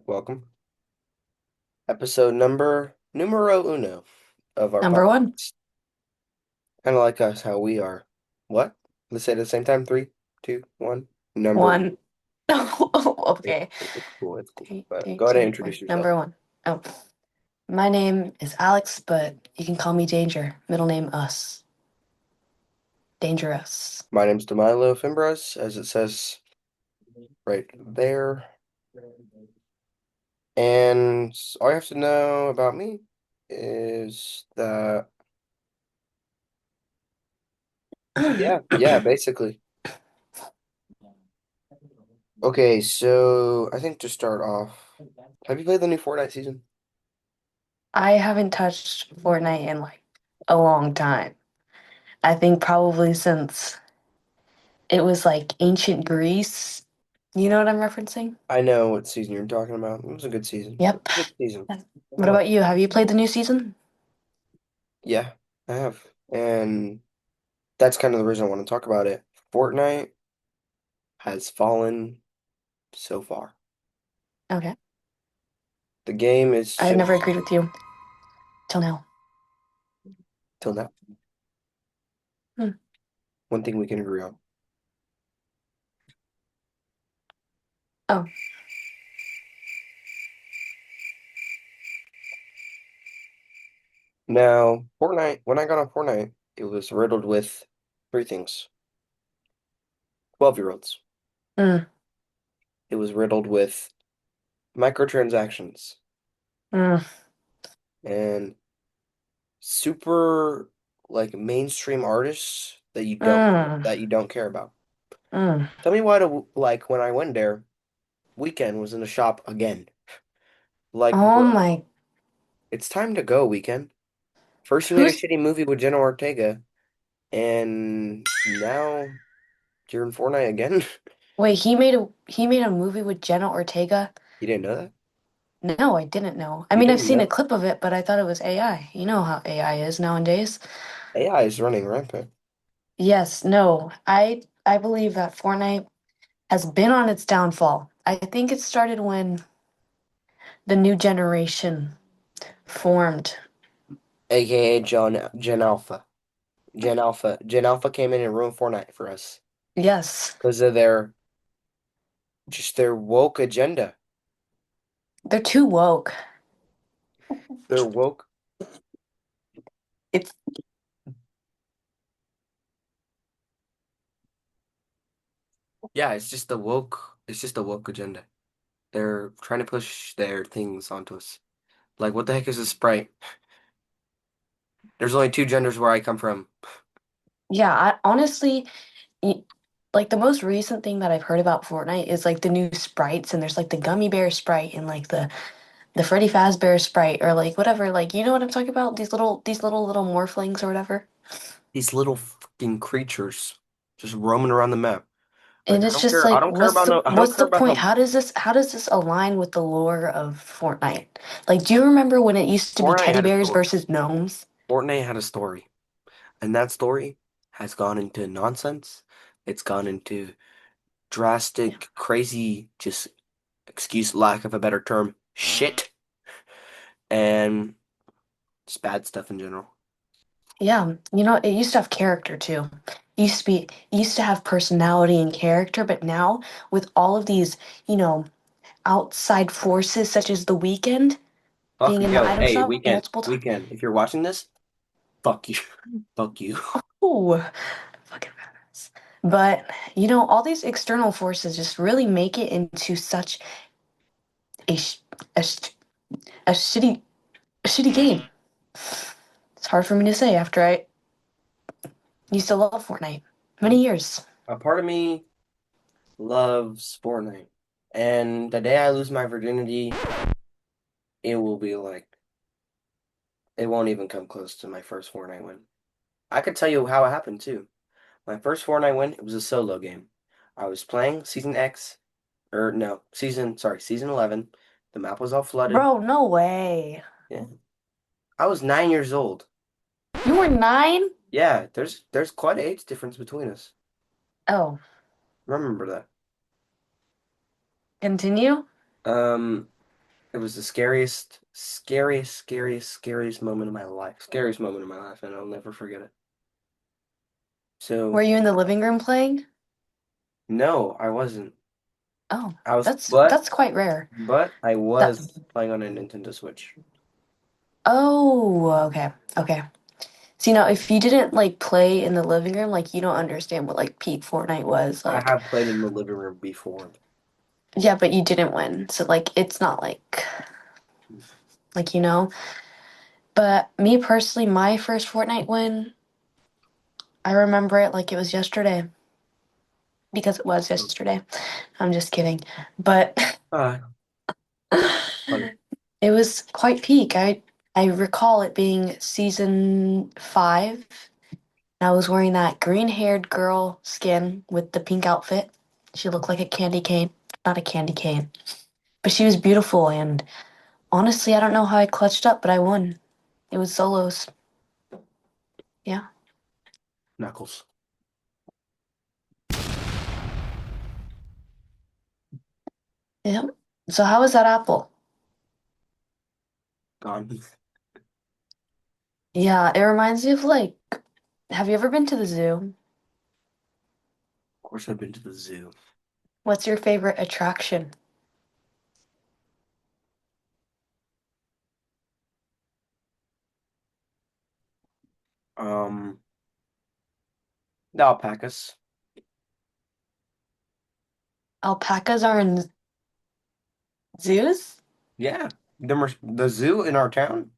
Welcome. Episode numero uno of our Number one. podcast. Kind of like us, how we are. What? Let's say it at the same time. Three, two, one. Number one. One. Oh, It, okay. it's cool. It's cool. Three, But three, go ahead and two, one. introduce yourself. Number one. Oh, my name is Alex, but you can call me Danger. Middle name Us. Dangerous. My name's Demilo Fimbras, as it says right there. And all you have to know about me is that, yeah, basically. Okay, so I think to start off, have you played the new Fortnite season? I haven't touched Fortnite in like a long time. I think probably since it was like ancient Greece. You know what I'm referencing? I know what season you're talking about. It was a good season. It Yep. was a good season. I What like about it. you? Have you played the new season? Yeah, I have. And that's kind of the reason I want to talk about it. Fortnite has fallen so far. Okay. The game is I've never just agreed with you till now. till now. Hmm. One thing we can agree on. Oh. Now, Fortnite, when I got on Fortnite, it was riddled with three things. 12-year-olds. Mm, It was riddled with microtransactions mm, and super like mainstream artists mm, that you don't care about. mm. Tell me why like when I went there, Weekend was in the shop again. Like, Oh bro, my. it's time to go, Weekend. First you made a Who's shitty movie with Jenna Ortega, and now you're in Fortnite again? Wait, he made a movie with Jenna Ortega? You didn't know that? No, I didn't know. I You mean, I've didn't seen a know? clip of it, but I thought it was AI. You know how AI is nowadays. AI is running rampant. Yes, no. I believe that Fortnite has been on its downfall. I think it started when the new generation formed. AKA Gen Alpha. Gen Alpha came in and ruined Fortnite for us. Yes, Because of their woke agenda. they're too woke. Their woke It's Yeah, it's just the woke agenda. They're trying to push their things onto us. Like, what the heck is a Sprite? There's only two genders where I come from. yeah, I honestly y- like the most recent thing that I've heard about Fortnite is like the new sprites and there's like the gummy bear sprite and like the Freddy Fazbear Sprite or like whatever, like you know what I'm talking about? These little morphlings or whatever. These little fucking creatures just roaming around the map. And Like, it's just I like don't care about no, I don't what's care the about point? how How does this align with the lore of Fortnite? Like, do you remember when it used to be Fortnite teddy had a bears story. versus gnomes? Fortnite had a story. And that story has gone into nonsense. It's gone into Yeah. drastic, crazy, just excuse lack of a better term, shit. And just bad stuff in general. Yeah, you know, it used to have character too. It used to have personality and character, but now with all of these, you know, outside forces such as the weekend Fuck, being in the yo, item hey, shop multiple times. weekend. If you're watching this, fuck you. Fuck you. Ooh, fucking badass. But, you know, all these external forces just really make it into such a sh a, sh a shitty game. It's hard for me to say after I used to love Fortnite many years. A part of me loves Fortnite. And the day I lose my virginity, it will be like, it won't even come close to my first Fortnite win. I could tell you how it happened too. My first Fortnite win, it was a solo game. I was playing Season X, or no, Season 11. The map was all flooded. Bro, no way. Yeah. I was 9 years old. You were 9? Yeah, there's quite an age difference between us. Oh, Remember that. continue? Um, it was the scariest moment of my life. Scariest moment of my life, and I'll never forget it. Were So, you in the living room playing? no, I wasn't. Oh, I was, that's quite rare. but I That was playing on a Nintendo Switch. Oh, okay. Okay. See, now if you didn't like play in the living room, like you don't understand what like peak Fortnite was. I Like, have played in the living room before. yeah, but you didn't win. So like it's not like you know. But me personally, my first Fortnite win, I remember it like it was yesterday because it was yesterday. I'm just kidding. But Uh, funny. it was quite peak. I recall it being season 5. I was wearing that green-haired girl skin with the pink outfit. She looked like a candy cane. Not a candy cane. But she was beautiful, and honestly, I don't know how I clutched up, but I won. It was solos. Yeah. Knuckles. Yeah. So how was that apple? Gone. Of Yeah, it reminds me of like, have you ever been to the zoo? course, I've been to the zoo. What's your favorite attraction? Um, the alpacas. Alpacas are in zoos? Yeah, the zoo in our town.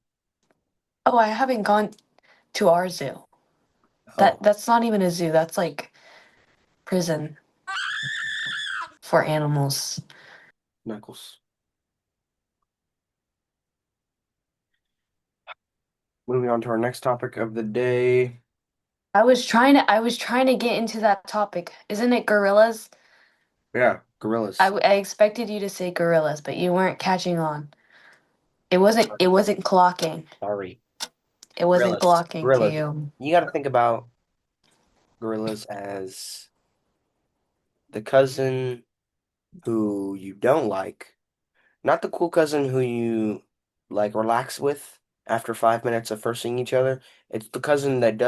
Oh, I haven't gone to our zoo. Oh, That's not even a zoo. That's like prison for animals. Knuckles. Moving on to our next topic of the day. I was trying to get into that topic. Isn't it gorillas? Yeah, gorillas. I expected you to say gorillas, but you weren't catching on. It wasn't clocking. Sorry. It wasn't Gorillas. clocking to Gorillas. you. You got to think about gorillas as the cousin who you don't like, not the cool cousin who you like relax with after 5 minutes of first seeing each other. It's the cousin that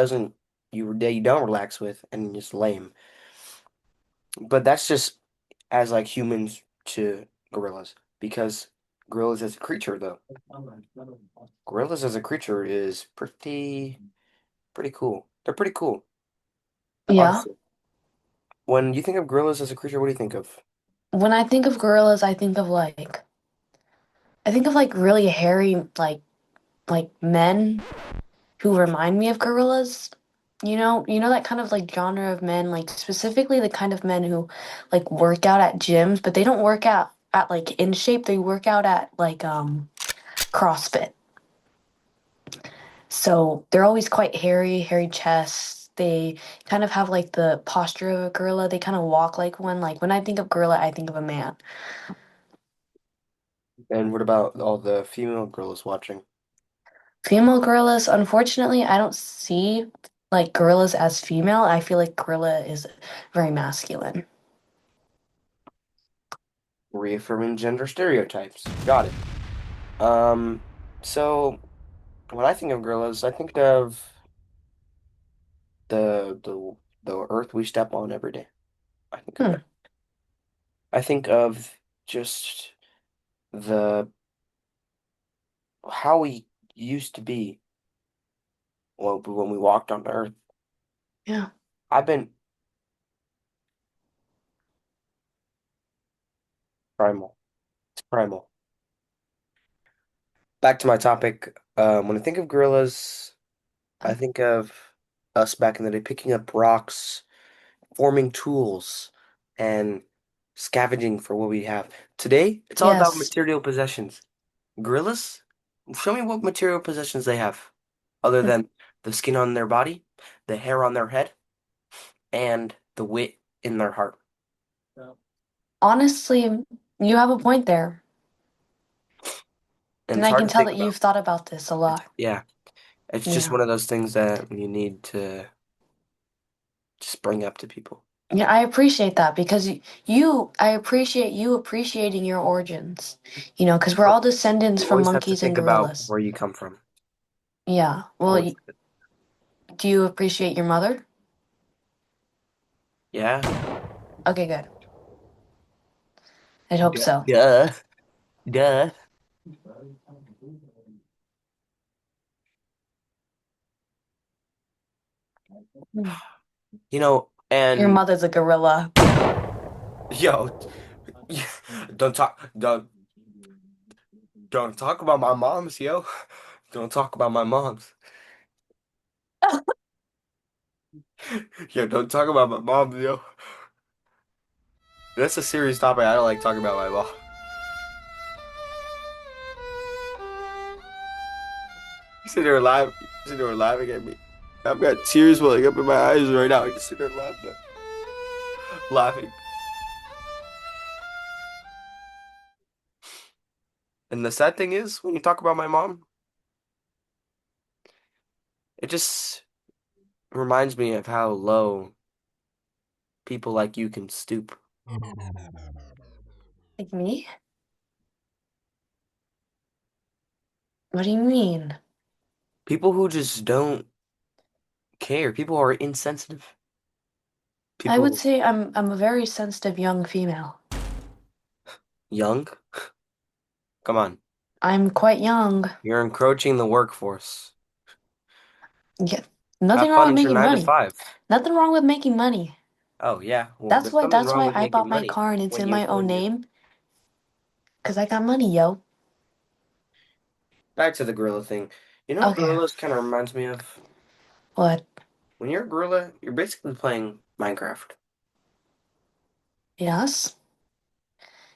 you don't relax with and just lame. But that's just as like humans to gorillas because gorillas as a creature though. Gorillas as a creature is pretty cool. They're pretty cool, Yeah. honestly. When you think of gorillas as a creature, what do you think of? When I think of gorillas, I think of like really hairy like men who remind me of gorillas. You know that kind of like genre of men, like specifically the kind of men who like work out at gyms, but they don't work out at like in shape. They work out at like CrossFit. So they're always quite hairy chests. They kind of have like the posture of a gorilla. They kind of walk like one. Like when I think of gorilla, I think of a man. And what about all the female gorillas watching? Female gorillas, unfortunately, I don't see like gorillas as female. I feel like gorilla is very masculine. Reaffirming gender stereotypes. Got it. Um, so when I think of gorillas, I think of the earth we step on every day. I think of Hmm. that. I think of just the how we used to be when we walked on the earth. Yeah. I've been primal. It's primal. Back to my topic. When I think of gorillas, I think of us back in the day picking up rocks, forming tools, and scavenging for what we have. Today, it's all about Yes. material possessions. Gorillas, show me what material possessions they have, other than the skin on their body, the hair on their head, and the wit in their heart. Honestly, you have a point there. And And it's I hard can to tell think that about. you've thought about this a lot. Yeah, it's just Yeah. one of those things that you need to just bring up to people. Yeah, I appreciate that because I appreciate you appreciating your origins. Because we're Oh, all descendants you from always have to monkeys and think about gorillas. where you come from. Yeah. Well, Always. do you appreciate your mother? Yeah. Okay, good. I hope Duh. so. Duh. Duh. Hmm. Your And mother's a gorilla. yo, don't don't talk about my moms, yo. Don't talk about my moms. Yo, don't talk about my moms, yo. That's a serious topic. I don't like talking about my mom. You sit there laughing. You sit there laughing at me. I've got tears welling up in my eyes right now. I just sit there laughing. Laughing. And the sad thing is, when you talk about my mom, it just reminds me of how low people like you can stoop. Like me? What do you mean? People who just don't care. People who are insensitive. I would People say I'm a very sensitive young female. young. Come on. I'm quite young. You're encroaching the workforce. Yeah. Nothing Have wrong fun with at your making nine to money. five. Nothing wrong with making money. Oh, yeah. Well, That's there's why something that's wrong why with I making bought my money car and it's in my own when you name. 'Cause I got money, yo. back to the gorilla thing. You know what Okay. gorillas kind of reminds me of? What? When you're a gorilla, you're basically playing Minecraft. Yes?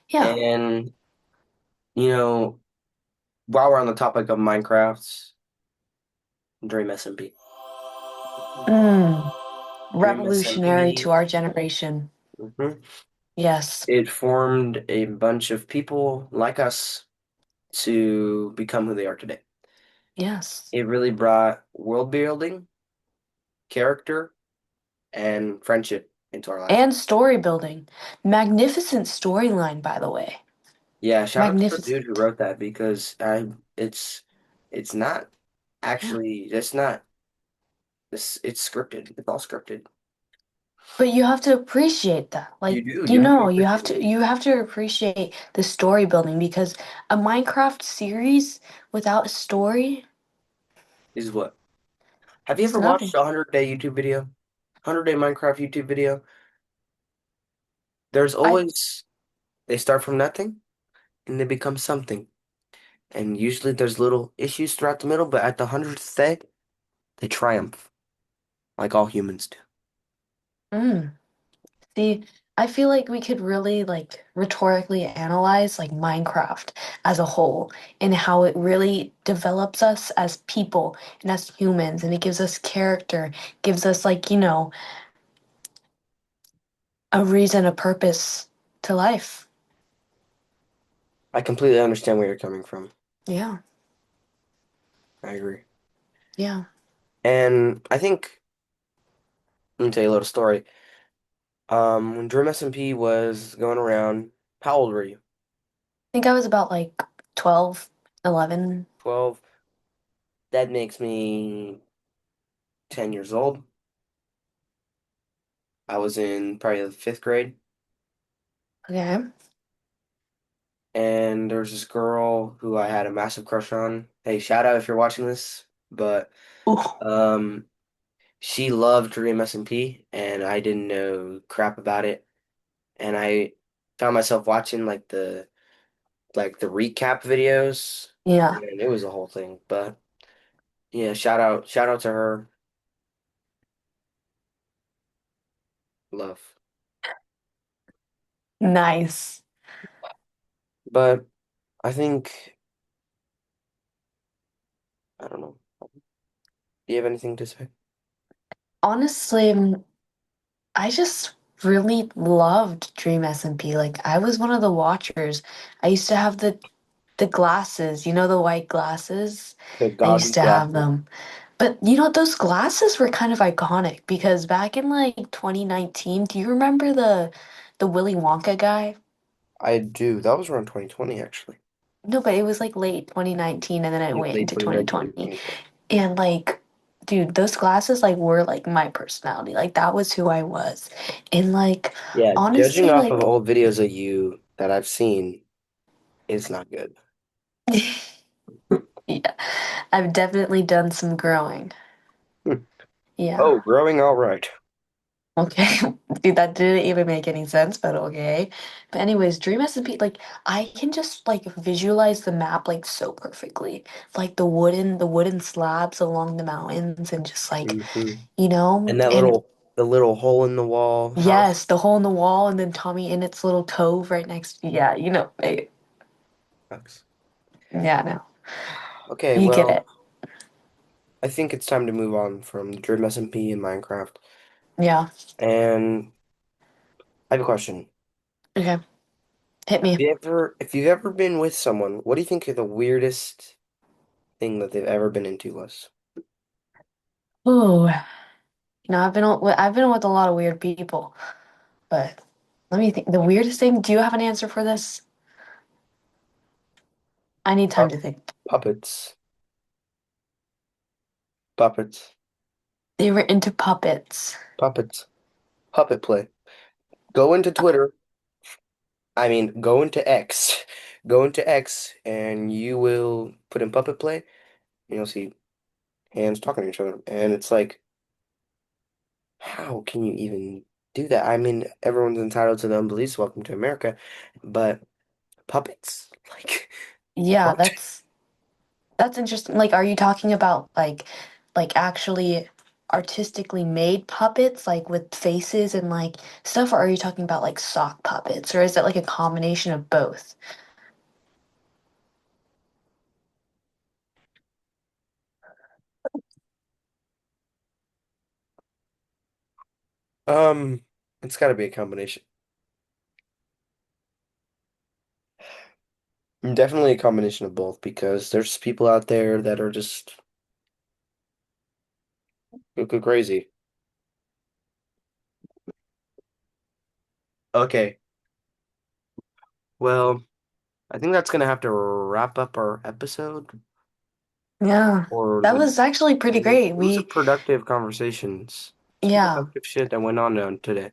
Yeah. And, you know, while we're on the topic of Minecraft, Dream SMP. Mm. Dream Revolutionary to SMP. our generation. Mhm. Yes. It formed a bunch of people like us to become who they are today. Yes. It really brought world building, character, and friendship into our lives. And story building. Magnificent storyline, by the way. Yeah, shout out to the Magnificent. dude who wrote that because it's not Yeah. actually it's not this it's scripted. It's all scripted. But you have to appreciate that. You Like, do. You have to appreciate it. you have to appreciate the story building because a Minecraft series without a story Is what? Have you is ever watched nothing. a 100-day YouTube video? 100-day Minecraft YouTube video? There's I always they start from nothing and they become something. And usually there's little issues throughout the middle, but at the 100th day, they triumph, like all humans do. mm, see, I feel like we could really like rhetorically analyze like Minecraft as a whole and how it really develops us as people and as humans and it gives us character, gives us a reason, a purpose to life. I completely understand where you're coming from. Yeah. I agree. Yeah. And I think, let me tell you a little story. When Dream SMP was going around, how old were you? Think I was about like 12, 11. 12. That makes me 10 years old. I was in probably the fifth grade. Okay. And there was this girl who I had a massive crush on. Hey, shout out if you're watching this. But Ooh. um, she loved Dream SMP, and I didn't know crap about it. And I found myself watching like the recap videos, Yeah. and it was a whole thing. But yeah, shout out to her. Love. Nice. But I think I don't know. Do you have anything to say? Honestly, I just really loved Dream SMP. Like I was one of the watchers. I used to have the glasses, the white glasses. The I used gauzy to have glasses. them. But you know, those glasses were kind of iconic because back in like 2019, do you remember the Willy Wonka guy? I do. That was around 2020, actually. No, but it was like late 2019 and then it Yeah, went late into 2019, 2020. 2020. And like, dude, those glasses like were like my personality. Like that was who I was. And like Yeah, judging honestly, off of like old videos of you that I've seen, it's not good. yeah, I've definitely done some growing. Yeah. Oh, growing all right. Okay. Dude, that didn't even make any sense, but okay. But anyways, Dream SMP, like I can just like visualize the map like so perfectly. Like the wooden slabs along the mountains and just like, Hmm. you know, And that and the little hole in the wall house. yes, the hole in the wall and then Tommy in its little cove right next. Yeah, Sucks. yeah, no. Okay, You get well, it. I think it's time to move on from the Dream SMP and Minecraft. Yeah. And I have a question. Okay. Hit me. If you've ever been with someone, what do you think the weirdest thing that they've ever been into was? Ooh. I've been with a lot of weird people, but let me think. The weirdest thing, do you have an answer for this? I need time Pu- to think. Puppets. Puppets. They were into puppets. Puppets. Puppet play. Go into Twitter. I mean, go into X. Go into X and you will put in puppet play and you'll see hands talking to each other. And it's like, how can you even do that? I mean, everyone's entitled to their own beliefs. Welcome to America. But puppets? Like, Yeah, what? that's interesting. Like, are you talking about like actually artistically made puppets, like with faces and like stuff, or are you talking about like sock puppets, or is it like a combination of both? Um, it's got to be a combination. Definitely a combination of both because there's people out there that are just go crazy. Okay, well, I think that's gonna have to wrap up our episode. Yeah, Or that the was actually pretty great. it was a We, productive conversations. Some yeah. productive shit that went on today.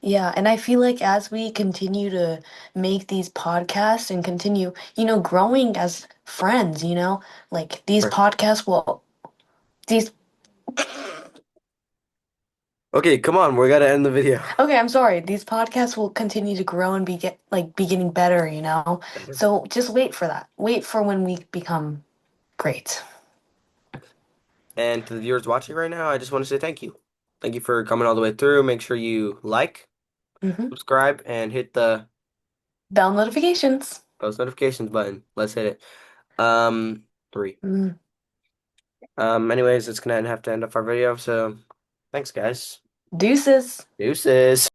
Yeah, and I feel like as we continue to make these podcasts and continue, growing as friends, like these Right. podcasts will, these, Okay, come on, we gotta end the video. okay, I'm sorry, these podcasts will continue to grow and be getting better. Better. So just wait for that. Wait for when we become great. And to the viewers watching right now, I just want to say thank you. Thank you for coming all the way through. Make sure you like, Hmm. subscribe, and hit the Bell notifications. post notifications button. Let's hit it. Um, three. Mm. Anyways, it's gonna have to end off our video. So, thanks, guys. Deuces. Deuces.